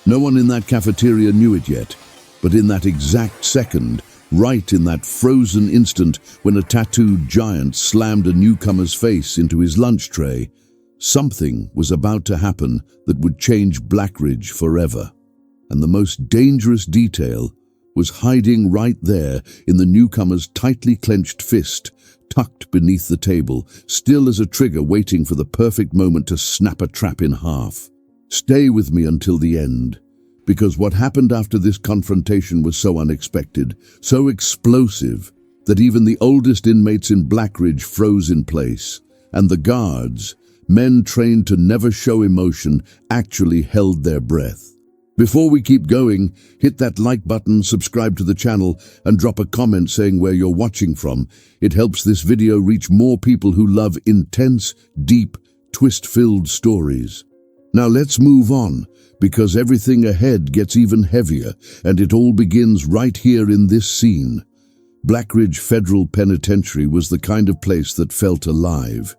No one in that cafeteria knew it yet, but in that exact second, right in that frozen instant when a tattooed giant slammed a newcomer's face into his lunch tray, something was about to happen that would change Blackridge forever. And the most dangerous detail was hiding right there in the newcomer's tightly clenched fist, tucked beneath the table, still as a trigger waiting for the perfect moment to snap a trap in half. Stay with me until the end, because what happened after this confrontation was so unexpected, so explosive, that even the oldest inmates in Blackridge froze in place, and the guards, men trained to never show emotion, actually held their breath. Before we keep going, hit that like button, subscribe to the channel, and drop a comment saying where you're watching from. It helps this video reach more people who love intense, deep, twist-filled stories. Now let's move on, because everything ahead gets even heavier, and it all begins right here in this scene. Blackridge Federal Penitentiary was the kind of place that felt alive.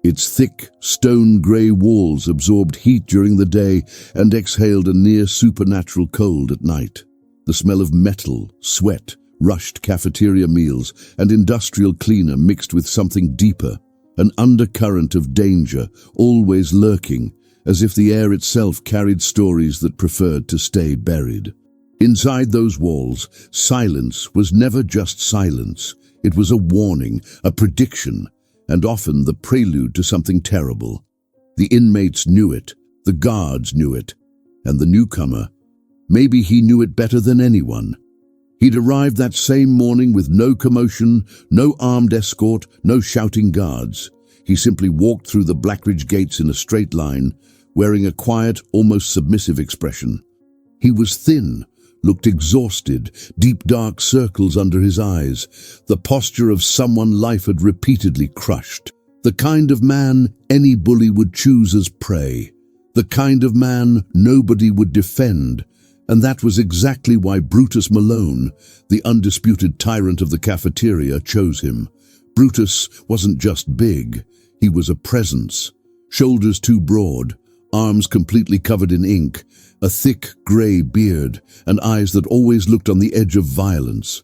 Its thick, stone-grey walls absorbed heat during the day and exhaled a near-supernatural cold at night. The smell of metal, sweat, rushed cafeteria meals, and industrial cleaner mixed with something deeper, an undercurrent of danger, always lurking, as if the air itself carried stories that preferred to stay buried. Inside those walls, silence was never just silence. It was a warning, a prediction, and often the prelude to something terrible. The inmates knew it, the guards knew it, and the newcomer, maybe he knew it better than anyone. He'd arrived that same morning with no commotion, no armed escort, no shouting guards. He simply walked through the Blackridge gates in a straight line, wearing a quiet, almost submissive expression. He was thin, looked exhausted, deep dark circles under his eyes, the posture of someone life had repeatedly crushed. The kind of man any bully would choose as prey. The kind of man nobody would defend. And that was exactly why Brutus Malone, the undisputed tyrant of the cafeteria, chose him. Brutus wasn't just big, he was a presence. Shoulders too broad, arms completely covered in ink, a thick grey beard, and eyes that always looked on the edge of violence.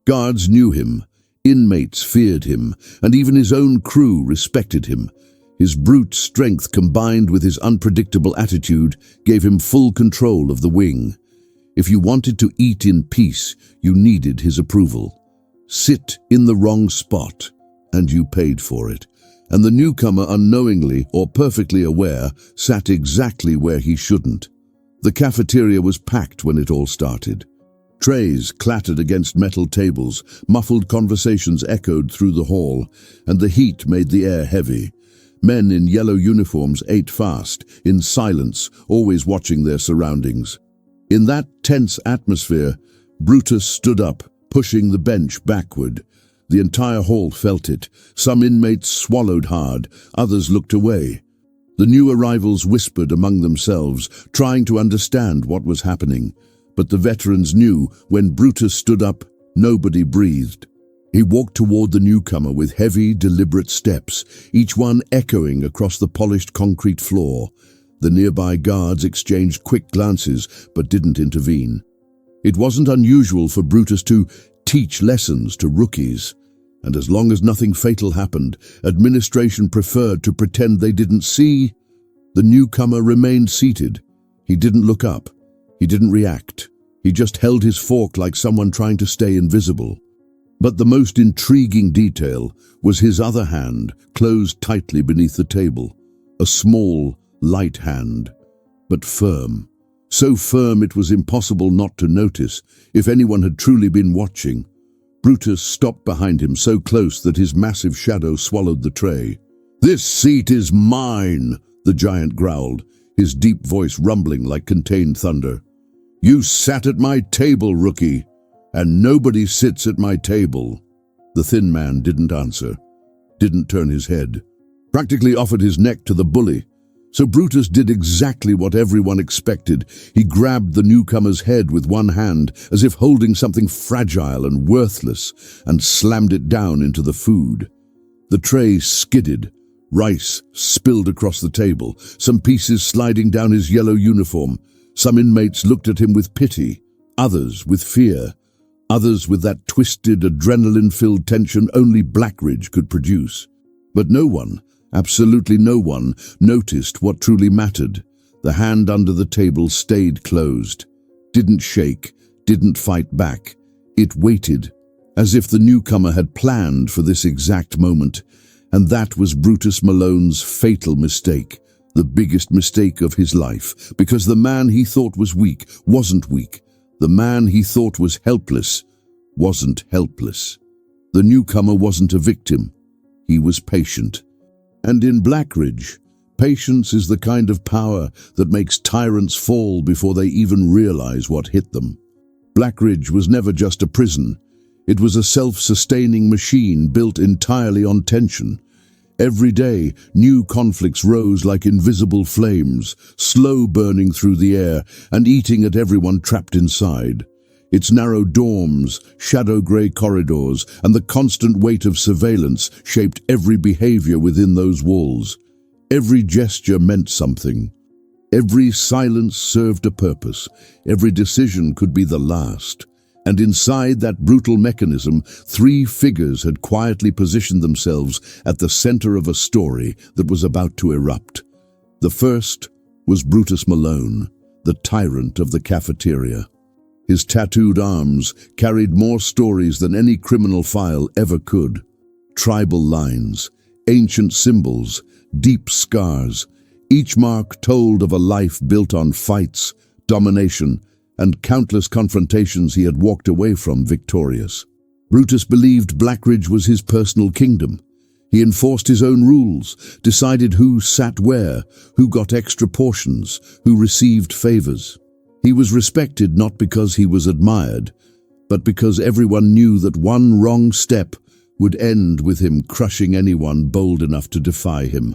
Guards knew him, inmates feared him, and even his own crew respected him. His brute strength combined with his unpredictable attitude gave him full control of the wing. If you wanted to eat in peace, you needed his approval. Sit in the wrong spot, and you paid for it. And the newcomer, unknowingly or perfectly aware, sat exactly where he shouldn't. The cafeteria was packed when it all started. Trays clattered against metal tables, muffled conversations echoed through the hall, and the heat made the air heavy. Men in yellow uniforms ate fast, in silence, always watching their surroundings. In that tense atmosphere, Brutus stood up, pushing the bench backward. The entire hall felt it. Some inmates swallowed hard, others looked away. The new arrivals whispered among themselves, trying to understand what was happening. But the veterans knew when Brutus stood up, nobody breathed. He walked toward the newcomer with heavy, deliberate steps, each one echoing across the polished concrete floor. The nearby guards exchanged quick glances, but didn't intervene. It wasn't unusual for Brutus to teach lessons to rookies, and as long as nothing fatal happened, administration preferred to pretend they didn't see. The newcomer remained seated. He didn't look up. He didn't react. He just held his fork like someone trying to stay invisible. But the most intriguing detail was his other hand, closed tightly beneath the table. A small, light hand, but firm. So firm it was impossible not to notice if anyone had truly been watching. Brutus stopped behind him so close that his massive shadow swallowed the tray. "This seat is mine," the giant growled, his deep voice rumbling like contained thunder. "You sat at my table, rookie, and nobody sits at my table." The thin man didn't answer, didn't turn his head, practically offered his neck to the bully. So Brutus did exactly what everyone expected. He grabbed the newcomer's head with one hand, as if holding something fragile and worthless, and slammed it down into the food. The tray skidded. Rice spilled across the table, some pieces sliding down his yellow uniform. Some inmates looked at him with pity, others with fear, others with that twisted, adrenaline-filled tension only Blackridge could produce. But no one, absolutely no one, noticed what truly mattered. The hand under the table stayed closed, didn't shake, didn't fight back. It waited, as if the newcomer had planned for this exact moment. And that was Brutus Malone's fatal mistake, the biggest mistake of his life, because the man he thought was weak wasn't weak. The man he thought was helpless wasn't helpless. The newcomer wasn't a victim. He was patient. And in Blackridge, patience is the kind of power that makes tyrants fall before they even realize what hit them. Blackridge was never just a prison. It was a self-sustaining machine built entirely on tension. Every day, new conflicts rose like invisible flames, slow burning through the air and eating at everyone trapped inside. Its narrow dorms, shadow-grey corridors, and the constant weight of surveillance shaped every behavior within those walls. Every gesture meant something. Every silence served a purpose. Every decision could be the last. And inside that brutal mechanism, three figures had quietly positioned themselves at the center of a story that was about to erupt. The first was Brutus Malone, the tyrant of the cafeteria. His tattooed arms carried more stories than any criminal file ever could. Tribal lines, ancient symbols, deep scars, each mark told of a life built on fights, domination, and countless confrontations he had walked away from victorious. Brutus believed Blackridge was his personal kingdom. He enforced his own rules, decided who sat where, who got extra portions, who received favors. He was respected not because he was admired, but because everyone knew that one wrong step would end with him crushing anyone bold enough to defy him.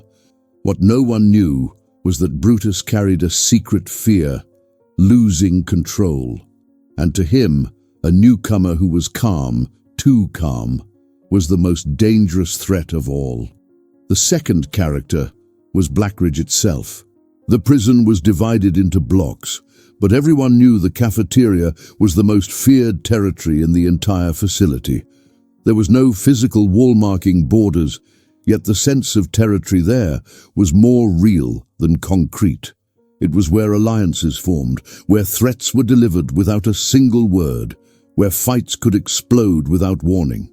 What no one knew was that Brutus carried a secret fear, losing control. And to him, a newcomer who was calm, too calm, was the most dangerous threat of all. The second character was Blackridge itself. The prison was divided into blocks, but everyone knew the cafeteria was the most feared territory in the entire facility. There was no physical wall-marking borders, yet the sense of territory there was more real than concrete. It was where alliances formed, where threats were delivered without a single word, where fights could explode without warning.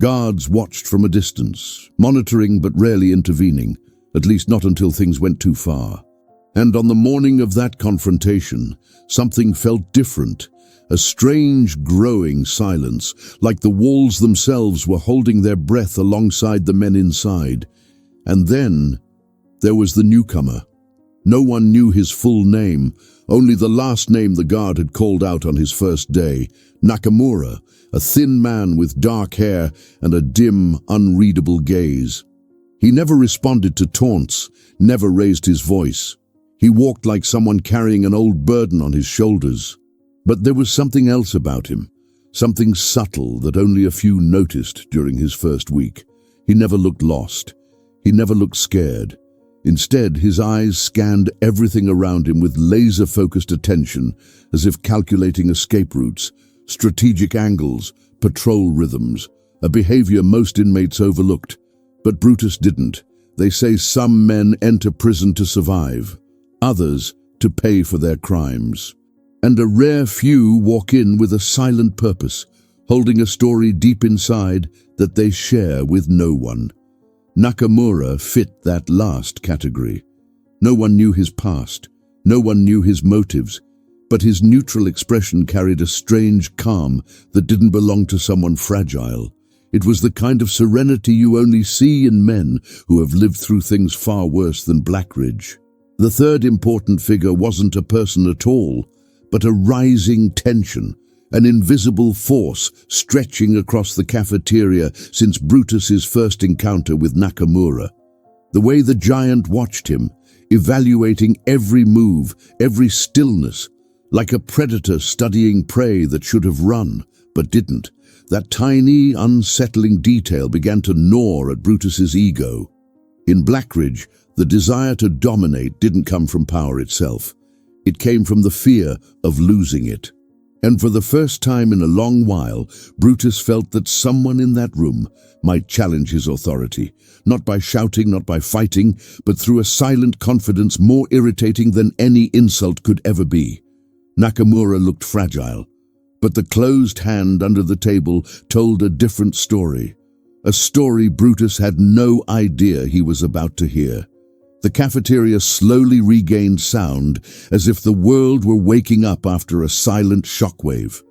Guards watched from a distance, monitoring but rarely intervening, at least not until things went too far. And on the morning of that confrontation, something felt different, a strange growing silence, like the walls themselves were holding their breath alongside the men inside. And then there was the newcomer. No one knew his full name, only the last name the guard had called out on his first day, Nakamura, a thin man with dark hair and a dim, unreadable gaze. He never responded to taunts, never raised his voice. He walked like someone carrying an old burden on his shoulders. But there was something else about him, something subtle that only a few noticed during his first week. He never looked lost. He never looked scared. Instead, his eyes scanned everything around him with laser-focused attention, as if calculating escape routes, strategic angles, patrol rhythms, a behavior most inmates overlooked. But Brutus didn't. They say some men enter prison to survive, others to pay for their crimes. And a rare few walk in with a silent purpose, holding a story deep inside that they share with no one. Nakamura fit that last category. No one knew his past, no one knew his motives, but his neutral expression carried a strange calm that didn't belong to someone fragile. It was the kind of serenity you only see in men who have lived through things far worse than Blackridge. The third important figure wasn't a person at all, but a rising tension, an invisible force stretching across the cafeteria since Brutus's first encounter with Nakamura. The way the giant watched him, evaluating every move, every stillness, like a predator studying prey that should have run, but didn't. That tiny, unsettling detail began to gnaw at Brutus's ego. In Blackridge, the desire to dominate didn't come from power itself. It came from the fear of losing it. And for the first time in a long while, Brutus felt that someone in that room might challenge his authority, not by shouting, not by fighting, but through a silent confidence more irritating than any insult could ever be. Nakamura looked fragile, but the closed hand under the table told a different story, a story Brutus had no idea he was about to hear. The cafeteria slowly regained sound, as if the world were waking up after a silent shockwave.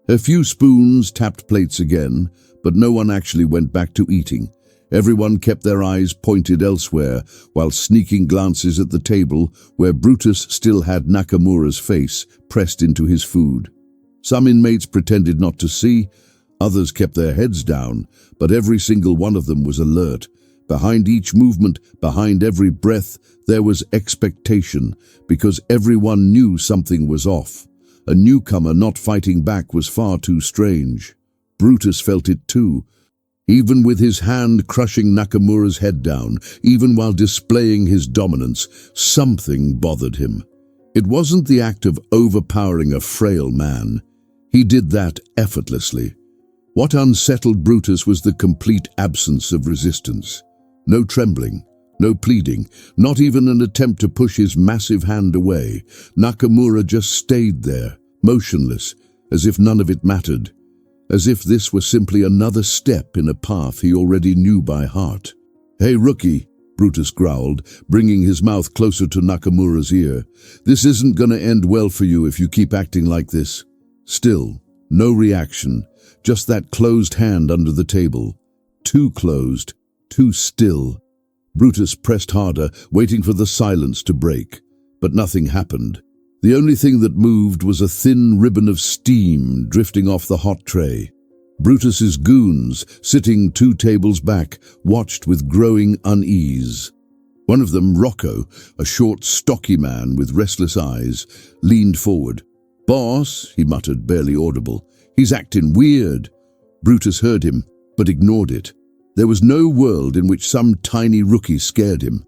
A few spoons tapped plates again, but no one actually went back to eating. Everyone kept their eyes pointed elsewhere, while sneaking glances at the table where Brutus still had Nakamura's face pressed into his food. Some inmates pretended not to see, others kept their heads down, but every single one of them was alert. Behind each movement, behind every breath, there was expectation, because everyone knew something was off. A newcomer not fighting back was far too strange. Brutus felt it too. Even with his hand crushing Nakamura's head down, even while displaying his dominance, something bothered him. It wasn't the act of overpowering a frail man. He did that effortlessly. What unsettled Brutus was the complete absence of resistance. No trembling, no pleading, not even an attempt to push his massive hand away. Nakamura just stayed there, motionless, as if none of it mattered, as if this were simply another step in a path he already knew by heart. "Hey, rookie," Brutus growled, bringing his mouth closer to Nakamura's ear. "This isn't gonna end well for you if you keep acting like this." Still, no reaction, just that closed hand under the table. Too closed, too still. Brutus pressed harder, waiting for the silence to break. But nothing happened. The only thing that moved was a thin ribbon of steam drifting off the hot tray. Brutus's goons, sitting 2 tables back, watched with growing unease. One of them, Rocco, a short, stocky man with restless eyes, leaned forward. "Boss," he muttered, barely audible. "He's acting weird." Brutus heard him, but ignored it. There was no world in which some tiny rookie scared him.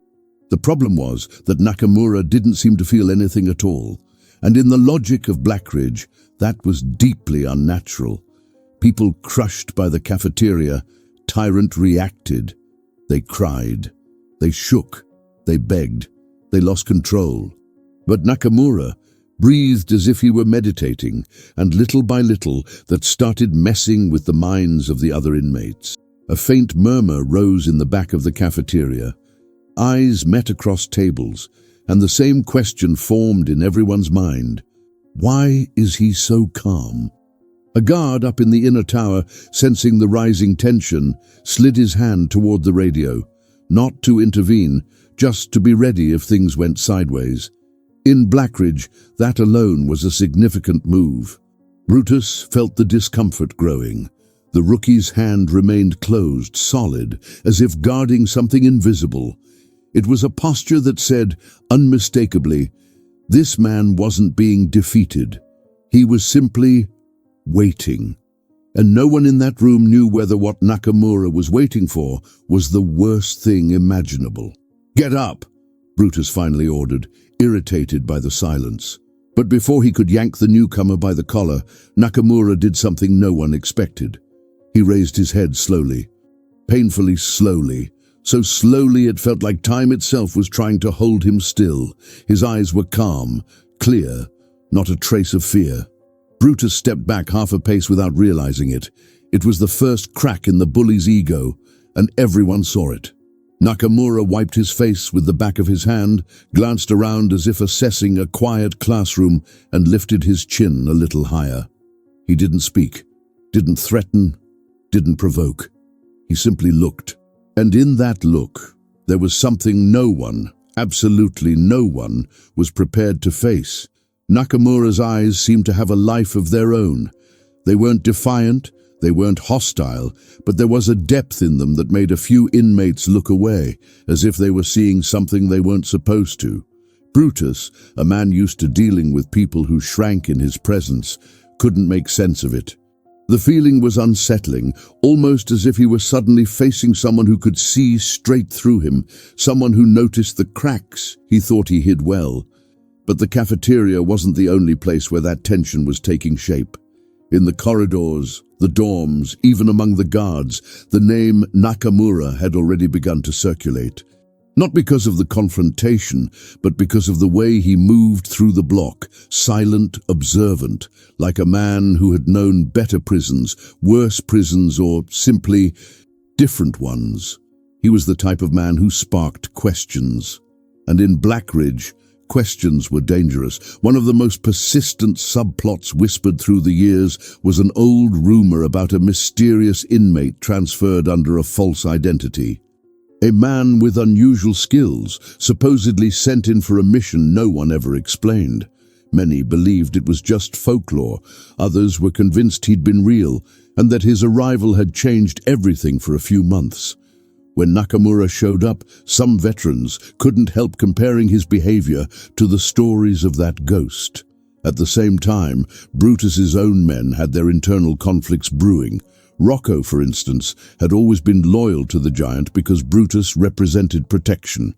The problem was that Nakamura didn't seem to feel anything at all, and in the logic of Blackridge, that was deeply unnatural. People crushed by the cafeteria, Tyrant reacted. They cried, they shook, they begged, they lost control. But Nakamura breathed as if he were meditating, and little by little that started messing with the minds of the other inmates. A faint murmur rose in the back of the cafeteria. Eyes met across tables, and the same question formed in everyone's mind. Why is he so calm? A guard up in the inner tower, sensing the rising tension, slid his hand toward the radio, not to intervene, just to be ready if things went sideways. In Blackridge, that alone was a significant move. Brutus felt the discomfort growing. The rookie's hand remained closed, solid, as if guarding something invisible. It was a posture that said, unmistakably, this man wasn't being defeated. He was simply waiting. And no one in that room knew whether what Nakamura was waiting for was the worst thing imaginable. "Get up," Brutus finally ordered, irritated by the silence. But before he could yank the newcomer by the collar, Nakamura did something no one expected. He raised his head slowly, painfully slowly, so slowly it felt like time itself was trying to hold him still. His eyes were calm, clear, not a trace of fear. Brutus stepped back half a pace without realizing it. It was the first crack in the bully's ego, and everyone saw it. Nakamura wiped his face with the back of his hand, glanced around as if assessing a quiet classroom, and lifted his chin a little higher. He didn't speak, didn't threaten, didn't provoke. He simply looked. And in that look, there was something no one, absolutely no one, was prepared to face. Nakamura's eyes seemed to have a life of their own. They weren't defiant, they weren't hostile, but there was a depth in them that made a few inmates look away, as if they were seeing something they weren't supposed to. Brutus, a man used to dealing with people who shrank in his presence, couldn't make sense of it. The feeling was unsettling, almost as if he were suddenly facing someone who could see straight through him, someone who noticed the cracks he thought he hid well. But the cafeteria wasn't the only place where that tension was taking shape. In the corridors, the dorms, even among the guards, the name Nakamura had already begun to circulate. Not because of the confrontation, but because of the way he moved through the block, silent, observant, like a man who had known better prisons, worse prisons, or simply different ones. He was the type of man who sparked questions. And in Blackridge, questions were dangerous. One of the most persistent subplots whispered through the years was an old rumor about a mysterious inmate transferred under a false identity. A man with unusual skills, supposedly sent in for a mission no one ever explained. Many believed it was just folklore. Others were convinced he'd been real, and that his arrival had changed everything for a few months. When Nakamura showed up, some veterans couldn't help comparing his behavior to the stories of that ghost. At the same time, Brutus's own men had their internal conflicts brewing. Rocco, for instance, had always been loyal to the giant because Brutus represented protection.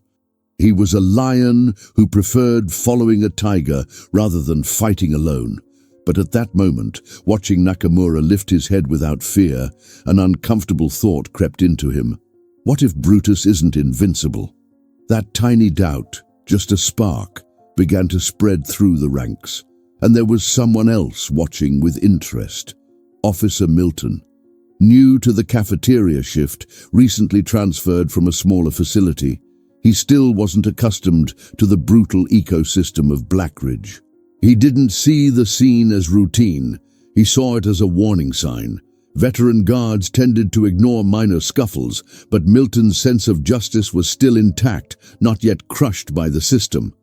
He was a lion who preferred following a tiger rather than fighting alone. But at that moment, watching Nakamura lift his head without fear, an uncomfortable thought crept into him. What if Brutus isn't invincible? That tiny doubt, just a spark, began to spread through the ranks. And there was someone else watching with interest. Officer Milton. New to the cafeteria shift, recently transferred from a smaller facility, he still wasn't accustomed to the brutal ecosystem of Blackridge. He didn't see the scene as routine. He saw it as a warning sign. Veteran guards tended to ignore minor scuffles, but Milton's sense of justice was still intact, not yet crushed by the system.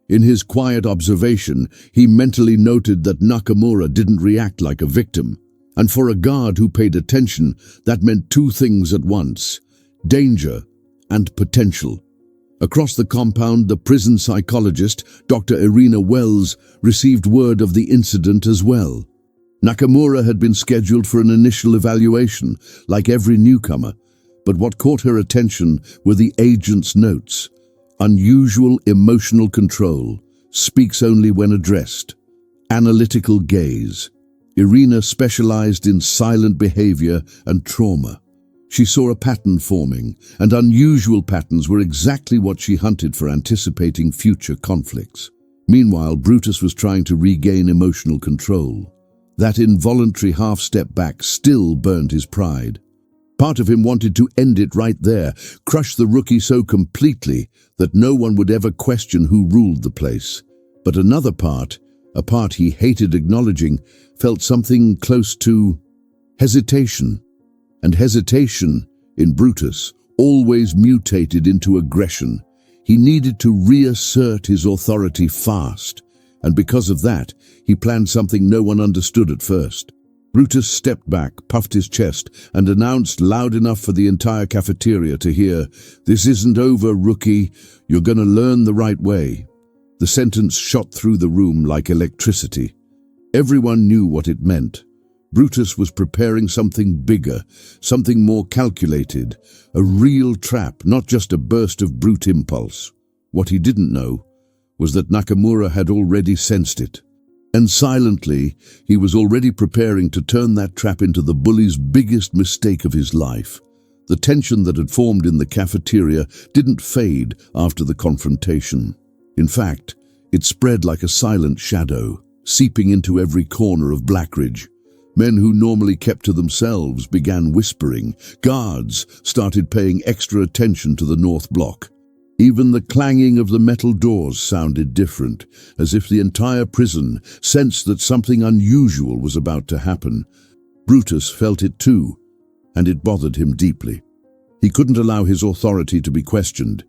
In his quiet observation, he mentally noted that Nakamura didn't react like a victim. And for a guard who paid attention, that meant two things at once: danger and potential. Across the compound, the prison psychologist, Dr. Irina Wells, received word of the incident as well. Nakamura had been scheduled for an initial evaluation, like every newcomer, but what caught her attention were the agent's notes. Unusual emotional control, speaks only when addressed, analytical gaze. Irina specialized in silent behavior and trauma. She saw a pattern forming, and unusual patterns were exactly what she hunted for, anticipating future conflicts. Meanwhile, Brutus was trying to regain emotional control. That involuntary half-step back still burned his pride. Part of him wanted to end it right there, crush the rookie so completely that no one would ever question who ruled the place. But another part, a part he hated acknowledging, felt something close to hesitation. And hesitation, in Brutus, always mutated into aggression. He needed to reassert his authority fast, and because of that, he planned something no one understood at first. Brutus stepped back, puffed his chest, and announced loud enough for the entire cafeteria to hear, "This isn't over, rookie. You're gonna learn the right way." The sentence shot through the room like electricity. Everyone knew what it meant. Brutus was preparing something bigger, something more calculated, a real trap, not just a burst of brute impulse. What he didn't know was that Nakamura had already sensed it. And silently, he was already preparing to turn that trap into the bully's biggest mistake of his life. The tension that had formed in the cafeteria didn't fade after the confrontation. In fact, it spread like a silent shadow, seeping into every corner of Blackridge. Men who normally kept to themselves began whispering. Guards started paying extra attention to the north block. Even the clanging of the metal doors sounded different, as if the entire prison sensed that something unusual was about to happen. Brutus felt it too, and it bothered him deeply. He couldn't allow his authority to be questioned.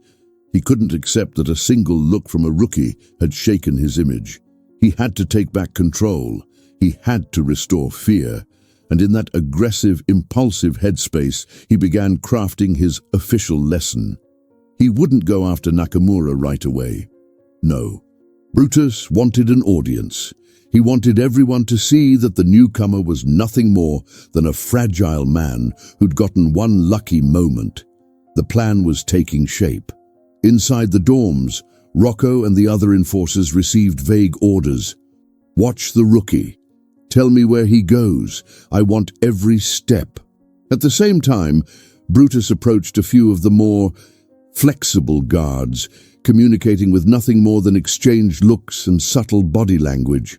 He couldn't accept that a single look from a rookie had shaken his image. He had to take back control. He had to restore fear. And in that aggressive, impulsive headspace, he began crafting his official lesson. He wouldn't go after Nakamura right away. No. Brutus wanted an audience. He wanted everyone to see that the newcomer was nothing more than a fragile man who'd gotten one lucky moment. The plan was taking shape. Inside the dorms, Rocco and the other enforcers received vague orders. Watch the rookie. Tell me where he goes. I want every step. At the same time, Brutus approached a few of the more flexible guards, communicating with nothing more than exchanged looks and subtle body language.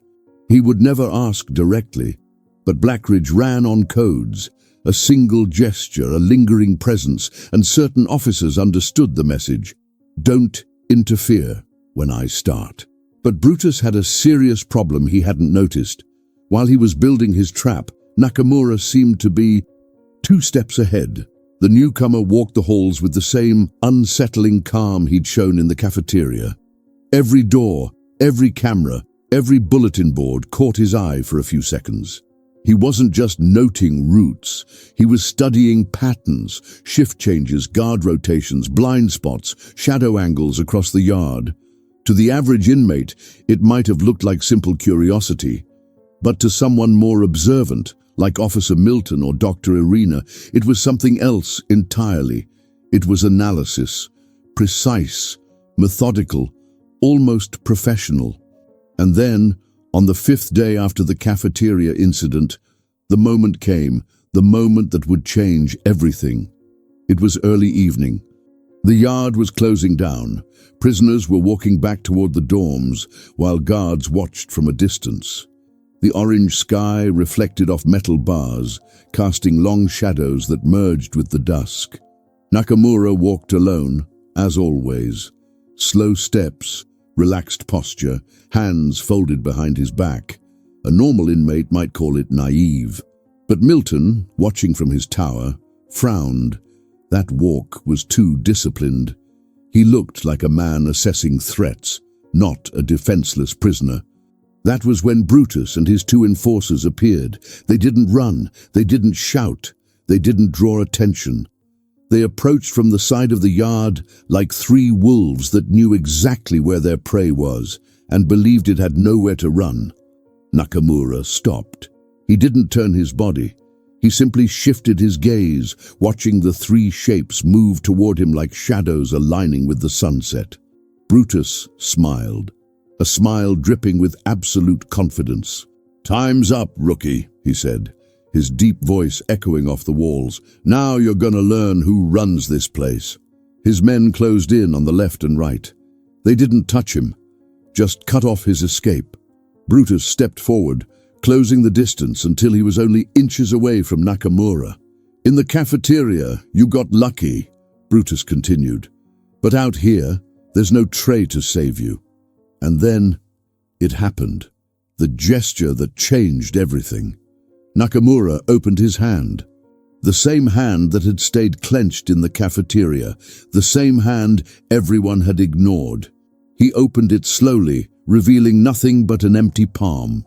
He would never ask directly, but Blackridge ran on codes. A single gesture, a lingering presence, and certain officers understood the message. Don't interfere when I start. But Brutus had a serious problem he hadn't noticed. While he was building his trap, Nakamura seemed to be 2 steps ahead. The newcomer walked the halls with the same unsettling calm he'd shown in the cafeteria. Every door, every camera, every bulletin board caught his eye for a few seconds. He wasn't just noting routes, he was studying patterns, shift changes, guard rotations, blind spots, shadow angles across the yard. To the average inmate, it might have looked like simple curiosity, but to someone more observant, like Officer Milton or Dr. Irina, it was something else entirely. It was analysis, precise, methodical, almost professional. And then, on the 5th day after the cafeteria incident, the moment came, the moment that would change everything. It was early evening. The yard was closing down. Prisoners were walking back toward the dorms, while guards watched from a distance. The orange sky reflected off metal bars, casting long shadows that merged with the dusk. Nakamura walked alone, as always. Slow steps, relaxed posture, hands folded behind his back. A normal inmate might call it naive. But Milton, watching from his tower, frowned. That walk was too disciplined. He looked like a man assessing threats, not a defenseless prisoner. That was when Brutus and his 2 enforcers appeared. They didn't run, they didn't shout, they didn't draw attention. They approached from the side of the yard like 3 wolves that knew exactly where their prey was and believed it had nowhere to run. Nakamura stopped. He didn't turn his body. He simply shifted his gaze, watching the 3 shapes move toward him like shadows aligning with the sunset. Brutus smiled, a smile dripping with absolute confidence. "Time's up, rookie," he said, his deep voice echoing off the walls. "Now you're gonna learn who runs this place." His men closed in on the left and right. They didn't touch him, just cut off his escape. Brutus stepped forward, closing the distance until he was only inches away from Nakamura. "In the cafeteria, you got lucky," Brutus continued. "But out here, there's no tray to save you." And then, it happened. The gesture that changed everything. Nakamura opened his hand. The same hand that had stayed clenched in the cafeteria, the same hand everyone had ignored. He opened it slowly, revealing nothing but an empty palm.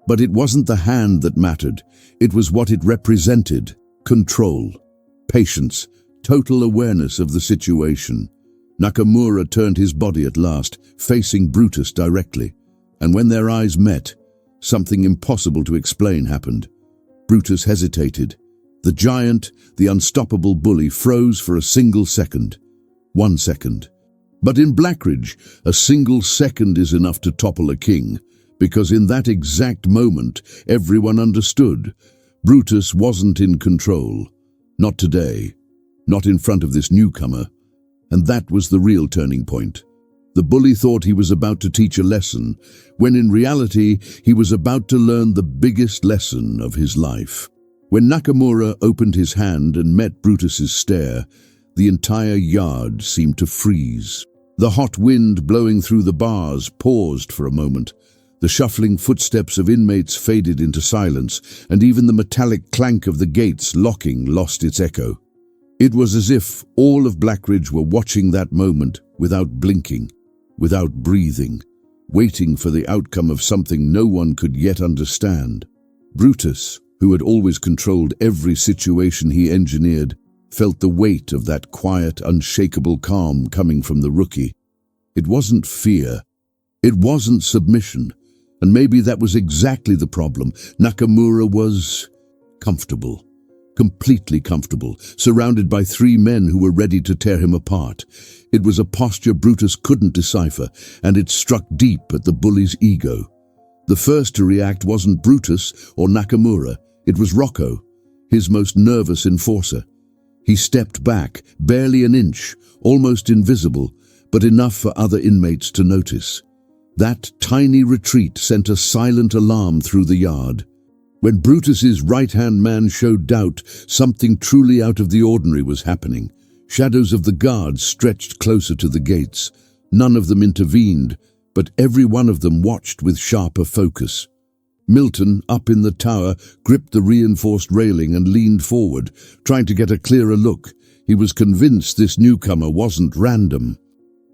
But it wasn't the hand that mattered. It was what it represented: control, patience, total awareness of the situation. Nakamura turned his body at last, facing Brutus directly. And when their eyes met, something impossible to explain happened. Brutus hesitated. The giant, the unstoppable bully, froze for a single second. 1 second. But in Blackridge, a single second is enough to topple a king, because in that exact moment, everyone understood. Brutus wasn't in control. Not today. Not in front of this newcomer. And that was the real turning point. The bully thought he was about to teach a lesson, when in reality, he was about to learn the biggest lesson of his life. When Nakamura opened his hand and met Brutus's stare, the entire yard seemed to freeze. The hot wind blowing through the bars paused for a moment. The shuffling footsteps of inmates faded into silence, and even the metallic clank of the gates locking lost its echo. It was as if all of Blackridge were watching that moment without blinking, without breathing, waiting for the outcome of something no one could yet understand. Brutus, who had always controlled every situation he engineered, felt the weight of that quiet, unshakable calm coming from the rookie. It wasn't fear. It wasn't submission. And maybe that was exactly the problem. Nakamura was comfortable. completely comfortable, surrounded by three men who were ready to tear him apart. It was a posture Brutus couldn't decipher, and it struck deep at the bully's ego. The first to react wasn't Brutus or Nakamura, it was Rocco, his most nervous enforcer. He stepped back, barely an inch, almost invisible, but enough for other inmates to notice. That tiny retreat sent a silent alarm through the yard. When Brutus's right-hand man showed doubt, something truly out of the ordinary was happening. Shadows of the guards stretched closer to the gates. None of them intervened, but every one of them watched with sharper focus. Milton, up in the tower, gripped the reinforced railing and leaned forward, trying to get a clearer look. He was convinced this newcomer wasn't random.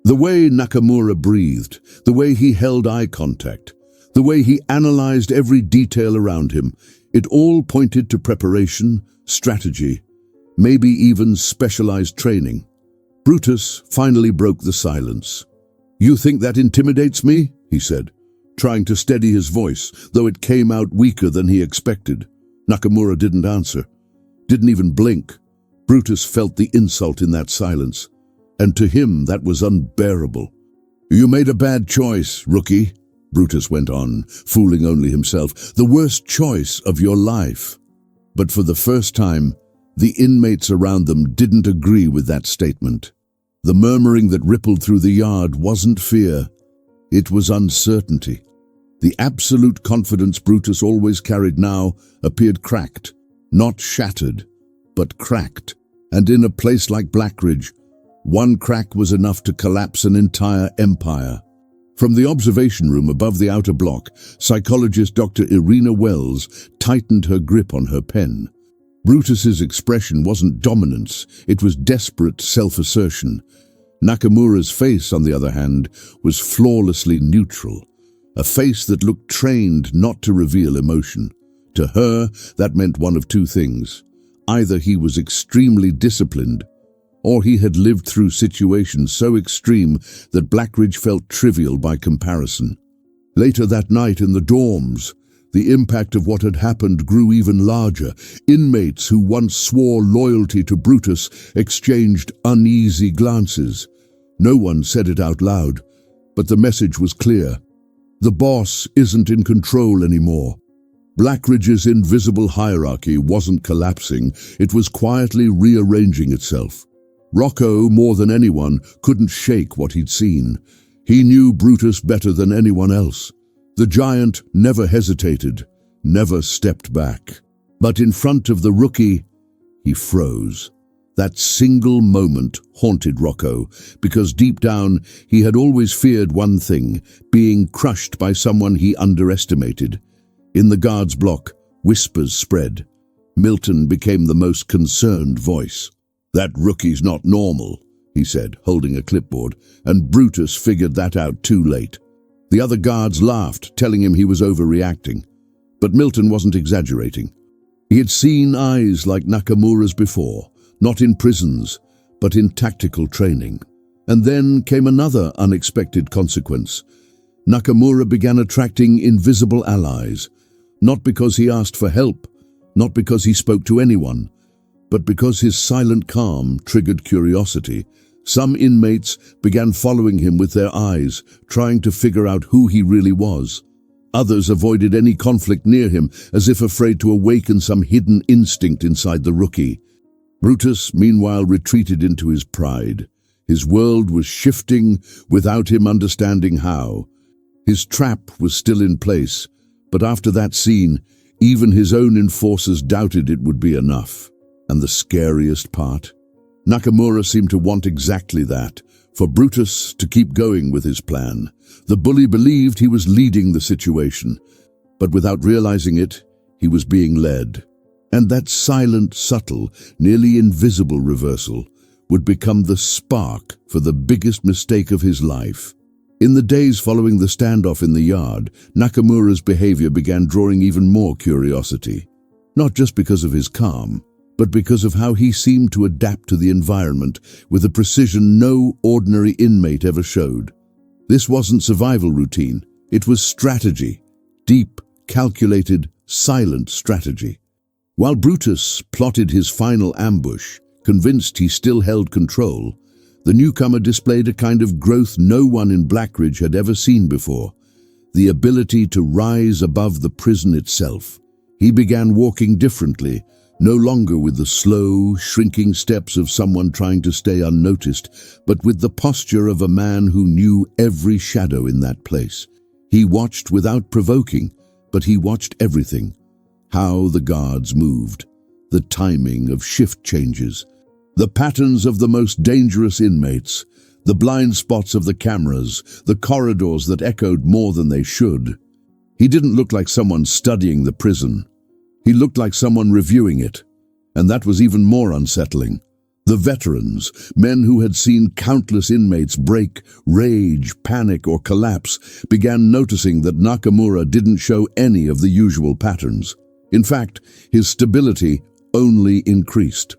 The way Nakamura breathed, the way he held eye contact, the way he analyzed every detail around him, it all pointed to preparation, strategy, maybe even specialized training. Brutus finally broke the silence. "You think that intimidates me?" he said, trying to steady his voice, though it came out weaker than he expected. Nakamura didn't answer, didn't even blink. Brutus felt the insult in that silence, and to him that was unbearable. "You made a bad choice, rookie," Brutus went on, fooling only himself. "The worst choice of your life." But for the first time, the inmates around them didn't agree with that statement. The murmuring that rippled through the yard wasn't fear, it was uncertainty. The absolute confidence Brutus always carried now appeared cracked, not shattered, but cracked. And in a place like Blackridge, one crack was enough to collapse an entire empire. From the observation room above the outer block, psychologist Dr. Irina Wells tightened her grip on her pen. Brutus's expression wasn't dominance, it was desperate self-assertion. Nakamura's face, on the other hand, was flawlessly neutral, a face that looked trained not to reveal emotion. To her, that meant one of two things. Either he was extremely disciplined, or he had lived through situations so extreme that Blackridge felt trivial by comparison. Later that night in the dorms, the impact of what had happened grew even larger. Inmates who once swore loyalty to Brutus exchanged uneasy glances. No one said it out loud, but the message was clear. The boss isn't in control anymore. Blackridge's invisible hierarchy wasn't collapsing, it was quietly rearranging itself. Rocco, more than anyone, couldn't shake what he'd seen. He knew Brutus better than anyone else. The giant never hesitated, never stepped back. But in front of the rookie, he froze. That single moment haunted Rocco, because deep down he had always feared one thing, being crushed by someone he underestimated. In the guard's block, whispers spread. Milton became the most concerned voice. "That rookie's not normal," he said, holding a clipboard, and Brutus figured that out too late. The other guards laughed, telling him he was overreacting. But Milton wasn't exaggerating. He had seen eyes like Nakamura's before, not in prisons, but in tactical training. And then came another unexpected consequence. Nakamura began attracting invisible allies, not because he asked for help, not because he spoke to anyone, but because his silent calm triggered curiosity. Some inmates began following him with their eyes, trying to figure out who he really was. Others avoided any conflict near him, as if afraid to awaken some hidden instinct inside the rookie. Brutus, meanwhile, retreated into his pride. His world was shifting without him understanding how. His trap was still in place, but after that scene, even his own enforcers doubted it would be enough. And the scariest part? Nakamura seemed to want exactly that, for Brutus to keep going with his plan. The bully believed he was leading the situation, but without realizing it, he was being led. And that silent, subtle, nearly invisible reversal would become the spark for the biggest mistake of his life. In the days following the standoff in the yard, Nakamura's behavior began drawing even more curiosity. Not just because of his calm, but because of how he seemed to adapt to the environment with a precision no ordinary inmate ever showed. This wasn't survival routine, it was strategy. Deep, calculated, silent strategy. While Brutus plotted his final ambush, convinced he still held control, the newcomer displayed a kind of growth no one in Blackridge had ever seen before, the ability to rise above the prison itself. He began walking differently, no longer with the slow, shrinking steps of someone trying to stay unnoticed, but with the posture of a man who knew every shadow in that place. He watched without provoking, but he watched everything. How the guards moved, the timing of shift changes, the patterns of the most dangerous inmates, the blind spots of the cameras, the corridors that echoed more than they should. He didn't look like someone studying the prison. He looked like someone reviewing it, and that was even more unsettling. The veterans, men who had seen countless inmates break, rage, panic, or collapse, began noticing that Nakamura didn't show any of the usual patterns. In fact, his stability only increased.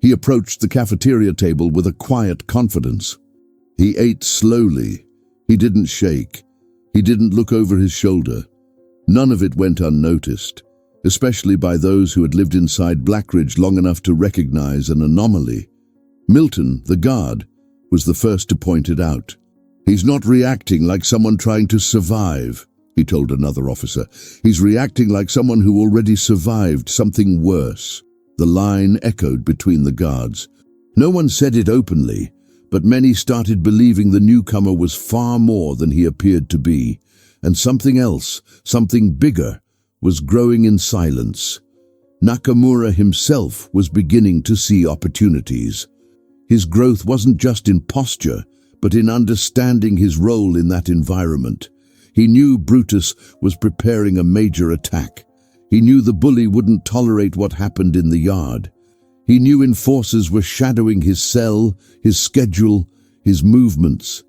He approached the cafeteria table with a quiet confidence. He ate slowly. He didn't shake. He didn't look over his shoulder. None of it went unnoticed, especially by those who had lived inside Blackridge long enough to recognize an anomaly. Milton, the guard, was the first to point it out. "He's not reacting like someone trying to survive," he told another officer. "He's reacting like someone who already survived something worse." The line echoed between the guards. No one said it openly, but many started believing the newcomer was far more than he appeared to be, and something else, something bigger, was growing in silence. Nakamura himself was beginning to see opportunities. His growth wasn't just in posture, but in understanding his role in that environment. He knew Brutus was preparing a major attack. He knew the bully wouldn't tolerate what happened in the yard. He knew enforcers were shadowing his cell, his schedule, his movements.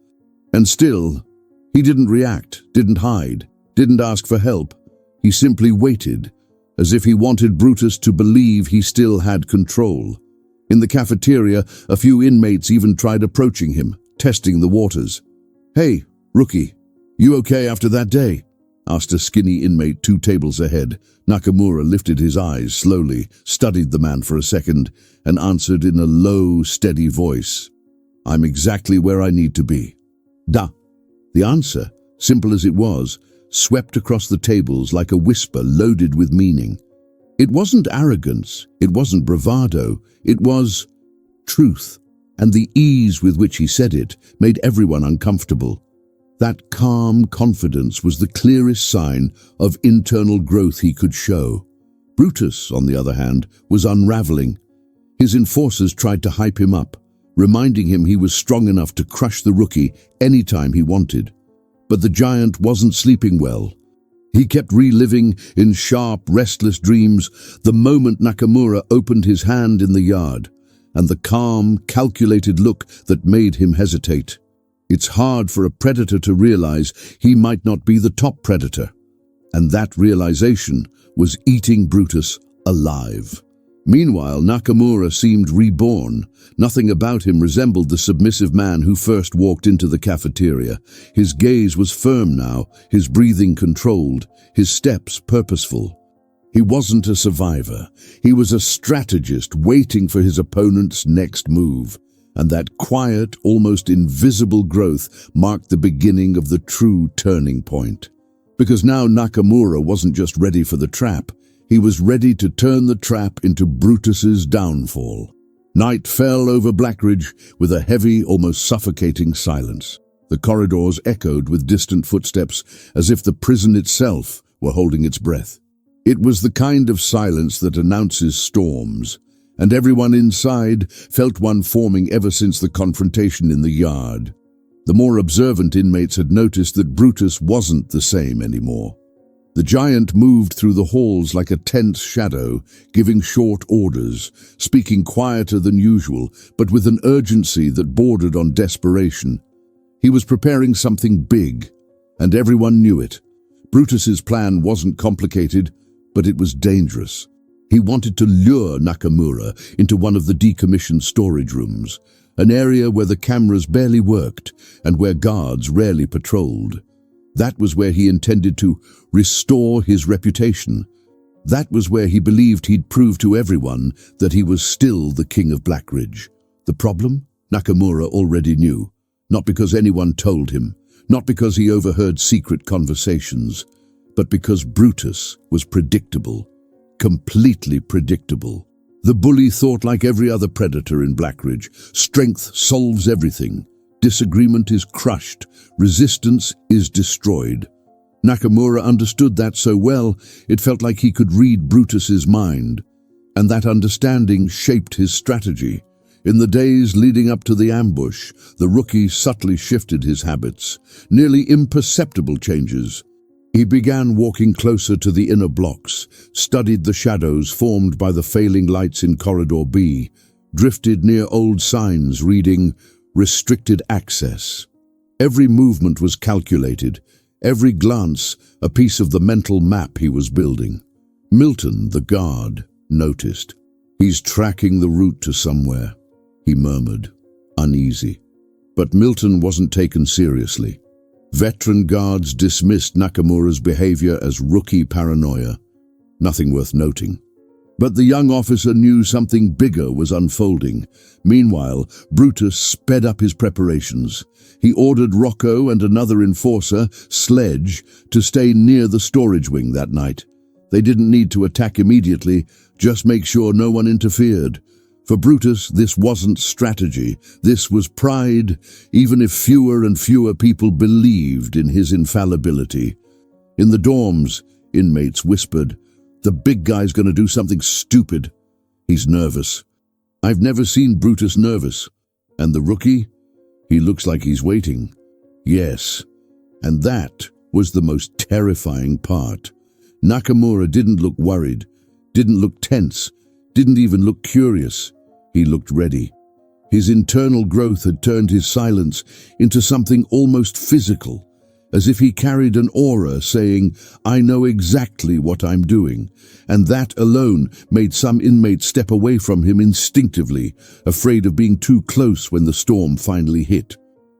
And still, he didn't react, didn't hide, didn't ask for help. He simply waited, as if he wanted Brutus to believe he still had control. In the cafeteria, a few inmates even tried approaching him, testing the waters. "Hey, rookie, you okay after that day?" asked a skinny inmate 2 tables ahead. Nakamura lifted his eyes slowly, studied the man for a second, and answered in a low, steady voice, "I'm exactly where I need to be." "Da." The answer, simple as it was, swept across the tables like a whisper loaded with meaning. It wasn't arrogance, it wasn't bravado, it was truth, and the ease with which he said it made everyone uncomfortable. That calm confidence was the clearest sign of internal growth he could show. Brutus, on the other hand, was unraveling. His enforcers tried to hype him up, reminding him he was strong enough to crush the rookie anytime he wanted. But the giant wasn't sleeping well. He kept reliving in sharp, restless dreams the moment Nakamura opened his hand in the yard, and the calm, calculated look that made him hesitate. It's hard for a predator to realize he might not be the top predator, and that realization was eating Brutus alive. Meanwhile, Nakamura seemed reborn. Nothing about him resembled the submissive man who first walked into the cafeteria. His gaze was firm now, his breathing controlled, his steps purposeful. He wasn't a survivor. He was a strategist waiting for his opponent's next move. And that quiet, almost invisible growth marked the beginning of the true turning point. Because now Nakamura wasn't just ready for the trap, he was ready to turn the trap into Brutus's downfall. Night fell over Blackridge with a heavy, almost suffocating silence. The corridors echoed with distant footsteps, as if the prison itself were holding its breath. It was the kind of silence that announces storms, and everyone inside felt one forming ever since the confrontation in the yard. The more observant inmates had noticed that Brutus wasn't the same anymore. The giant moved through the halls like a tense shadow, giving short orders, speaking quieter than usual, but with an urgency that bordered on desperation. He was preparing something big, and everyone knew it. Brutus's plan wasn't complicated, but it was dangerous. He wanted to lure Nakamura into one of the decommissioned storage rooms, an area where the cameras barely worked and where guards rarely patrolled. That was where he intended to restore his reputation. That was where he believed he'd prove to everyone that he was still the king of Blackridge. The problem? Nakamura already knew. Not because anyone told him, not because he overheard secret conversations, but because Brutus was predictable. Completely predictable. The bully thought like every other predator in Blackridge. Strength solves everything. Disagreement is crushed. Resistance is destroyed. Nakamura understood that so well, it felt like he could read Brutus's mind. And that understanding shaped his strategy. In the days leading up to the ambush, the rookie subtly shifted his habits, nearly imperceptible changes. He began walking closer to the inner blocks, studied the shadows formed by the failing lights in Corridor B, drifted near old signs reading, "Restricted Access." Every movement was calculated, every glance a piece of the mental map he was building. Milton, the guard, noticed. "He's tracking the route to somewhere," he murmured, uneasy. But Milton wasn't taken seriously. Veteran guards dismissed Nakamura's behavior as rookie paranoia. Nothing worth noting. But the young officer knew something bigger was unfolding. Meanwhile, Brutus sped up his preparations. He ordered Rocco and another enforcer, Sledge, to stay near the storage wing that night. They didn't need to attack immediately, just make sure no one interfered. For Brutus, this wasn't strategy, this was pride, even if fewer and fewer people believed in his infallibility. In the dorms, inmates whispered, "The big guy's going to do something stupid. He's nervous." I've never seen Brutus nervous. And the rookie? He looks like he's waiting. Yes, and that was the most terrifying part. Nakamura didn't look worried, didn't look tense, didn't even look curious. He looked ready. His internal growth had turned his silence into something almost physical, as if he carried an aura saying, "I know exactly what I'm doing," and that alone made some inmates step away from him instinctively, afraid of being too close when the storm finally hit.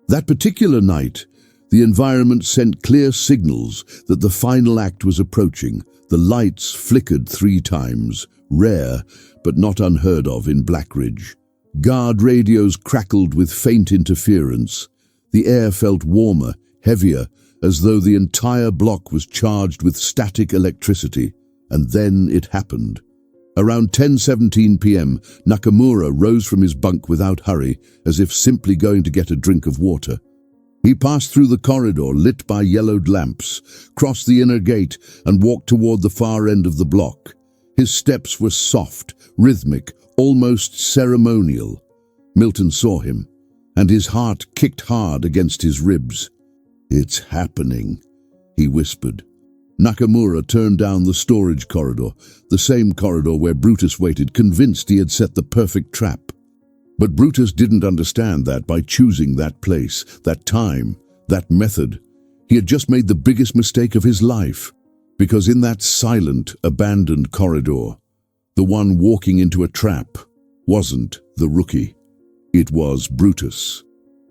That particular night, the environment sent clear signals that the final act was approaching. The lights flickered 3 times, rare but not unheard of in Blackridge. Guard radios crackled with faint interference. The air felt warmer, heavier, as though the entire block was charged with static electricity. And then it happened. Around 10:17 p.m., Nakamura rose from his bunk without hurry, as if simply going to get a drink of water. He passed through the corridor lit by yellowed lamps, crossed the inner gate, and walked toward the far end of the block. His steps were soft, rhythmic, almost ceremonial. Milton saw him, and his heart kicked hard against his ribs. "It's happening," he whispered. Nakamura turned down the storage corridor, the same corridor where Brutus waited, convinced he had set the perfect trap. But Brutus didn't understand that by choosing that place, that time, that method, he had just made the biggest mistake of his life. Because in that silent, abandoned corridor, the one walking into a trap wasn't the rookie. It was Brutus.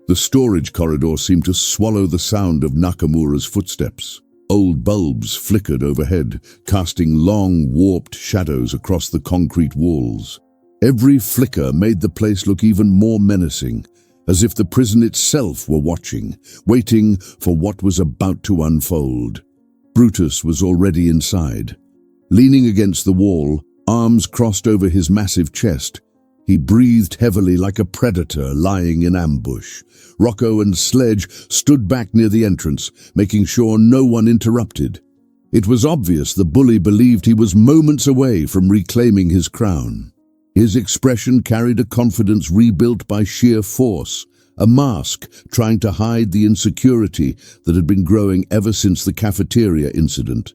The storage corridor seemed to swallow the sound of Nakamura's footsteps. Old bulbs flickered overhead, casting long, warped shadows across the concrete walls. Every flicker made the place look even more menacing, as if the prison itself were watching, waiting for what was about to unfold. Brutus was already inside. Leaning against the wall, arms crossed over his massive chest, he breathed heavily like a predator lying in ambush. Rocco and Sledge stood back near the entrance, making sure no one interrupted. It was obvious the bully believed he was moments away from reclaiming his crown. His expression carried a confidence rebuilt by sheer force, a mask trying to hide the insecurity that had been growing ever since the cafeteria incident.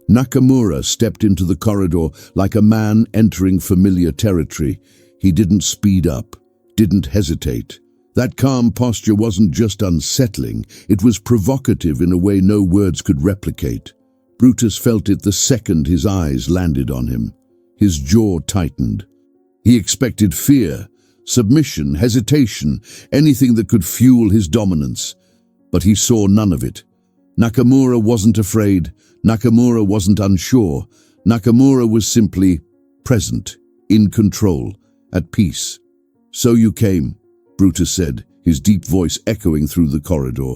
Nakamura stepped into the corridor like a man entering familiar territory. He didn't speed up, didn't hesitate. That calm posture wasn't just unsettling, it was provocative in a way no words could replicate. Brutus felt it the second his eyes landed on him. His jaw tightened. He expected fear, submission, hesitation, anything that could fuel his dominance. But he saw none of it. Nakamura wasn't afraid. Nakamura wasn't unsure. Nakamura was simply present, in control, at peace. "So you came," Brutus said, his deep voice echoing through the corridor.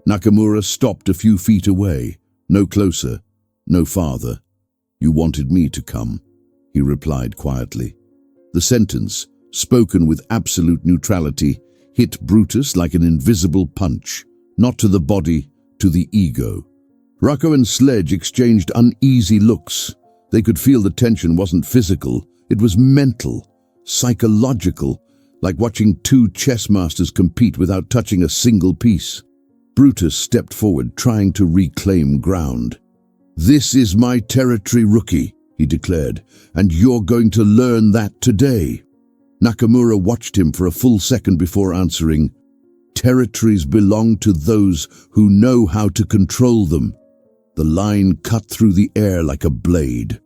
Nakamura stopped a few feet away, no closer, no farther. "You wanted me to come," he replied quietly. The sentence, spoken with absolute neutrality, hit Brutus like an invisible punch, not to the body, to the ego. Rocco and Sledge exchanged uneasy looks. They could feel the tension wasn't physical, it was mental, psychological, like watching two chess masters compete without touching a single piece. Brutus stepped forward, trying to reclaim ground. "This is my territory, rookie," he declared, "and you're going to learn that today." Nakamura watched him for a full second before answering. "Territories belong to those who know how to control them." The line cut through the air like a blade.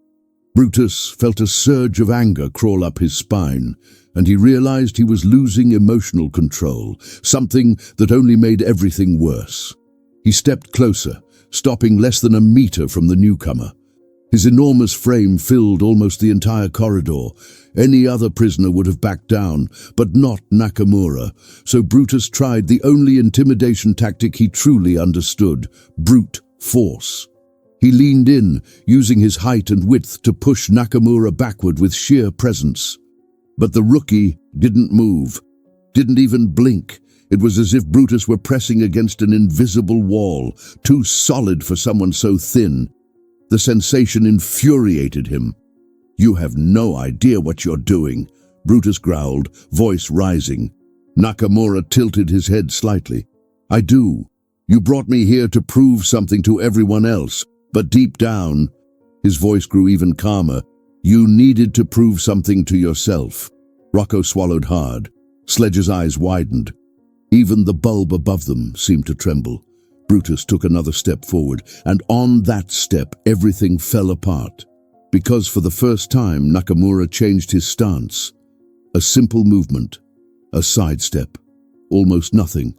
Brutus felt a surge of anger crawl up his spine, and he realized he was losing emotional control, something that only made everything worse. He stepped closer, stopping less than a meter from the newcomer. His enormous frame filled almost the entire corridor. Any other prisoner would have backed down, but not Nakamura, so Brutus tried the only intimidation tactic he truly understood: brute force. He leaned in, using his height and width to push Nakamura backward with sheer presence. But the rookie didn't move, didn't even blink. It was as if Brutus were pressing against an invisible wall, too solid for someone so thin. The sensation infuriated him. "You have no idea what you're doing," Brutus growled, voice rising. Nakamura tilted his head slightly. "I do. You brought me here to prove something to everyone else, but deep down," his voice grew even calmer, "you needed to prove something to yourself." Rocco swallowed hard. Sledge's eyes widened. Even the bulb above them seemed to tremble. Brutus took another step forward, and on that step everything fell apart. Because for the first time Nakamura changed his stance. A simple movement, a sidestep, almost nothing,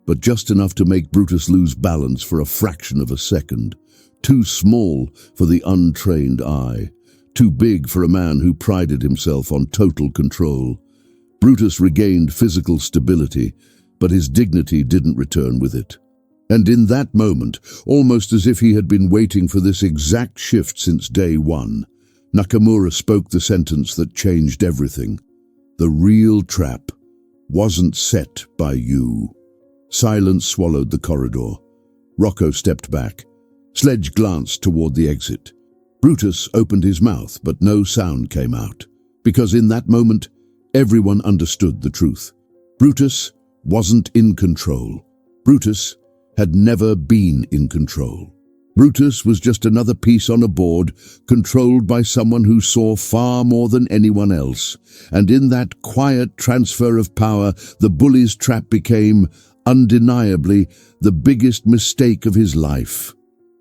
but just enough to make Brutus lose balance for a fraction of a second. Too small for the untrained eye, too big for a man who prided himself on total control. Brutus regained physical stability, but his dignity didn't return with it. And in that moment, almost as if he had been waiting for this exact shift since day one, Nakamura spoke the sentence that changed everything. "The real trap wasn't set by you." Silence swallowed the corridor. Rocco stepped back. Sledge glanced toward the exit. Brutus opened his mouth, but no sound came out, because in that moment, everyone understood the truth. Brutus wasn't in control. Brutus had never been in control. Brutus was just another piece on a board, controlled by someone who saw far more than anyone else. And in that quiet transfer of power, the bully's trap became, undeniably, the biggest mistake of his life.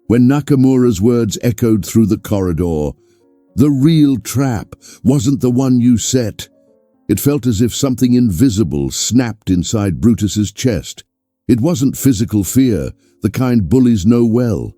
When Nakamura's words echoed through the corridor, "The real trap wasn't the one you set," it felt as if something invisible snapped inside Brutus's chest. It wasn't physical fear, the kind bullies know well.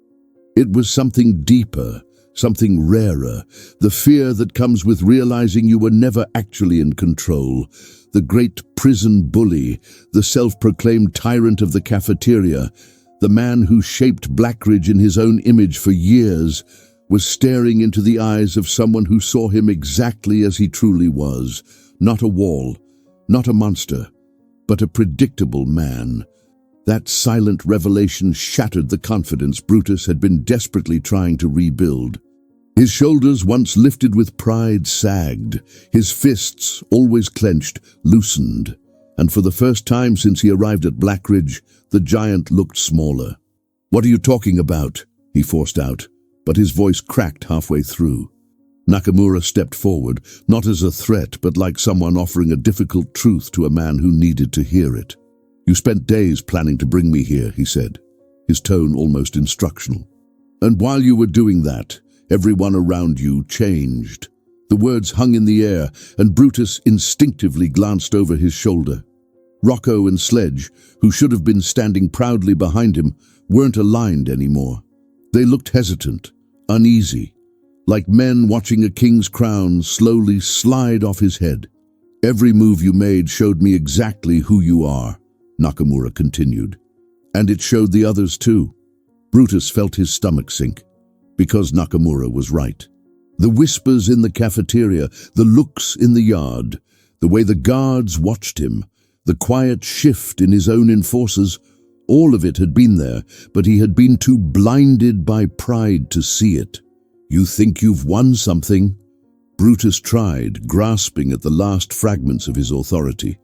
It was something deeper, something rarer, the fear that comes with realizing you were never actually in control. The great prison bully, the self-proclaimed tyrant of the cafeteria, the man who shaped Blackridge in his own image for years, was staring into the eyes of someone who saw him exactly as he truly was. Not a wall, not a monster, but a predictable man. That silent revelation shattered the confidence Brutus had been desperately trying to rebuild. His shoulders, once lifted with pride, sagged. His fists, always clenched, loosened. And for the first time since he arrived at Blackridge, the giant looked smaller. "What are you talking about?" he forced out, but his voice cracked halfway through. Nakamura stepped forward, not as a threat, but like someone offering a difficult truth to a man who needed to hear it. "You spent days planning to bring me here," he said, his tone almost instructional. "And while you were doing that, everyone around you changed." The words hung in the air, and Brutus instinctively glanced over his shoulder. Rocco and Sledge, who should have been standing proudly behind him, weren't aligned anymore. They looked hesitant, uneasy, like men watching a king's crown slowly slide off his head. "Every move you made showed me exactly who you are," Nakamura continued. And it showed the others too. Brutus felt his stomach sink, because Nakamura was right. The whispers in the cafeteria, the looks in the yard, the way the guards watched him, the quiet shift in his own enforcers, all of it had been there, but he had been too blinded by pride to see it. "You think you've won something?" Brutus tried, grasping at the last fragments of his authority.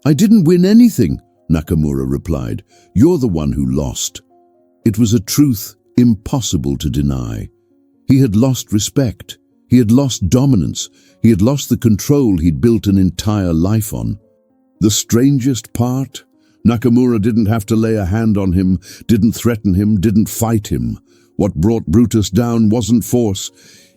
"I didn't win anything," Nakamura replied. "You're the one who lost." It was a truth impossible to deny. He had lost respect. He had lost dominance. He had lost the control he'd built an entire life on. The strangest part? Nakamura didn't have to lay a hand on him, didn't threaten him, didn't fight him. What brought Brutus down wasn't force.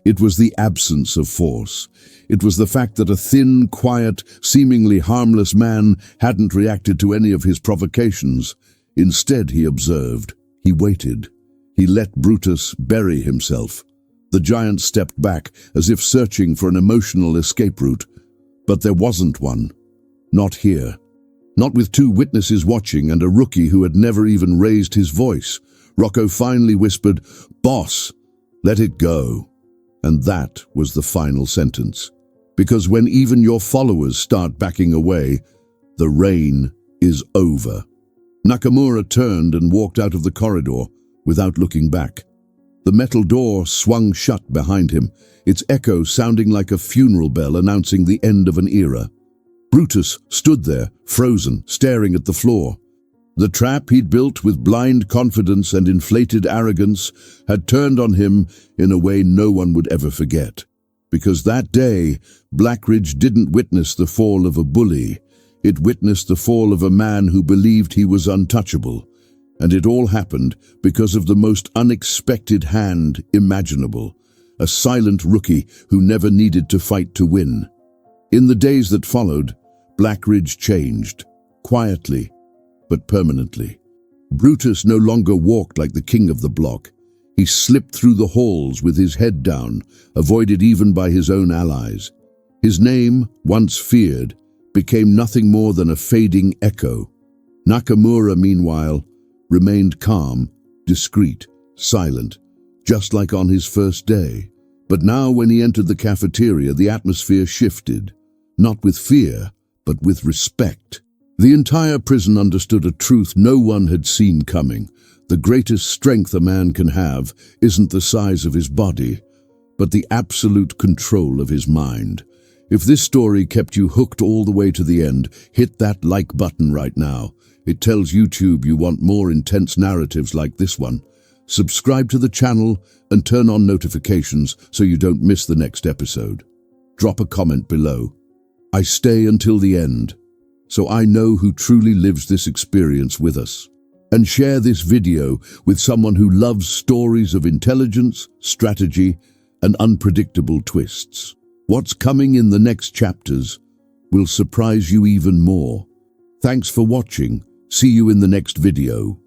It was the absence of force. It was the fact that a thin, quiet, seemingly harmless man hadn't reacted to any of his provocations. Instead, he observed. He waited. He let Brutus bury himself. The giant stepped back, as if searching for an emotional escape route. But there wasn't one. Not here. Not with two witnesses watching and a rookie who had never even raised his voice. Rocco finally whispered, "Boss, let it go." And that was the final sentence. Because when even your followers start backing away, the reign is over. Nakamura turned and walked out of the corridor without looking back. The metal door swung shut behind him, its echo sounding like a funeral bell announcing the end of an era. Brutus stood there, frozen, staring at the floor. The trap he'd built with blind confidence and inflated arrogance had turned on him in a way no one would ever forget. Because that day, Blackridge didn't witness the fall of a bully. It witnessed the fall of a man who believed he was untouchable. And it all happened because of the most unexpected hand imaginable, a silent rookie who never needed to fight to win. In the days that followed, Blackridge changed, quietly, but permanently. Brutus no longer walked like the king of the block. He slipped through the halls with his head down, avoided even by his own allies. His name, once feared, became nothing more than a fading echo. Nakamura, meanwhile, remained calm, discreet, silent, just like on his first day. But now when he entered the cafeteria, the atmosphere shifted, not with fear, but with respect. The entire prison understood a truth no one had seen coming. The greatest strength a man can have isn't the size of his body, but the absolute control of his mind. If this story kept you hooked all the way to the end, hit that like button right now. It tells YouTube you want more intense narratives like this one. Subscribe to the channel and turn on notifications so you don't miss the next episode. Drop a comment below. I stay until the end, so I know who truly lives this experience with us. And share this video with someone who loves stories of intelligence, strategy, and unpredictable twists. What's coming in the next chapters will surprise you even more. Thanks for watching. See you in the next video.